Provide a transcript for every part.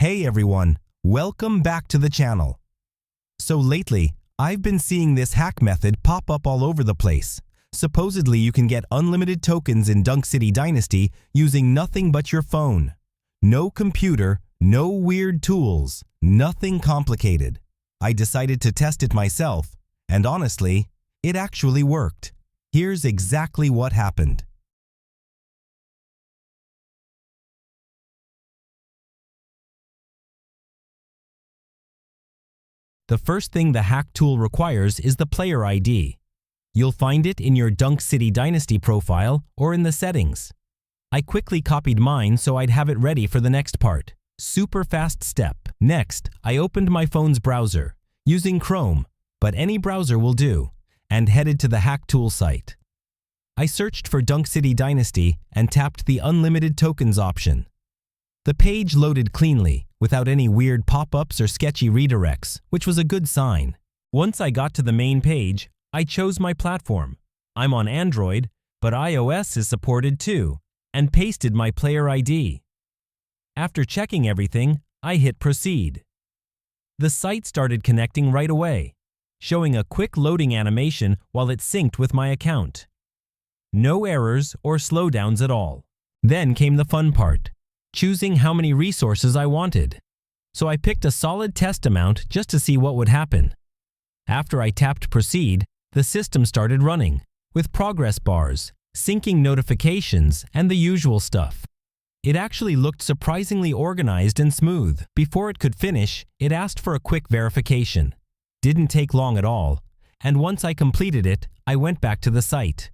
Hey everyone, welcome back to the channel. So lately, I've been seeing this hack method pop up all over the place. Supposedly you can get unlimited tokens in Dunk City Dynasty using nothing but your phone. No computer, no weird tools, nothing complicated. I decided to test it myself, and honestly, it actually worked. Here's exactly what happened. The first thing the hack tool requires is the player ID. You'll find it in your Dunk City Dynasty profile or in the settings. I quickly copied mine so I'd have it ready for the next part. Super fast step. Next, I opened my phone's browser, using Chrome, but any browser will do, and headed to the hack tool site. I searched for Dunk City Dynasty and tapped the Unlimited Tokens option. The page loaded cleanly, without any weird pop-ups or sketchy redirects, which was a good sign. Once I got to the main page, I chose my platform. I'm on Android, but iOS is supported too, and pasted my player ID. After checking everything, I hit Proceed. The site started connecting right away, showing a quick loading animation while it synced with my account. No errors or slowdowns at all. Then came the fun part, choosing how many resources I wanted. So I picked a solid test amount just to see what would happen. After I tapped Proceed, the system started running, with progress bars, syncing notifications, and the usual stuff. It actually looked surprisingly organized and smooth. Before it could finish, it asked for a quick verification. Didn't take long at all, and once I completed it, I went back to the site.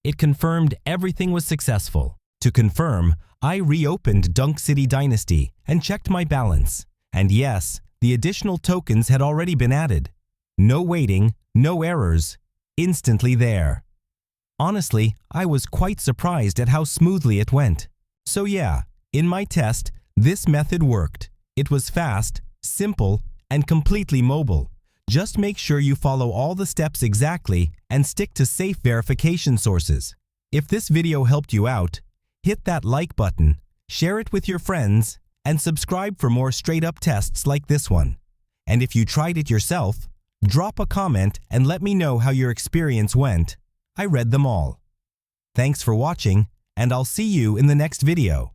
It confirmed everything was successful. To confirm, I reopened Dunk City Dynasty and checked my balance. And yes, the additional tokens had already been added. No waiting, no errors, instantly there. Honestly, I was quite surprised at how smoothly it went. So yeah, in my test, this method worked. It was fast, simple, and completely mobile. Just make sure you follow all the steps exactly and stick to safe verification sources. If this video helped you out, hit that like button, share it with your friends, and subscribe for more straight-up tests like this one. And if you tried it yourself, drop a comment and let me know how your experience went. I read them all. Thanks for watching, and I'll see you in the next video.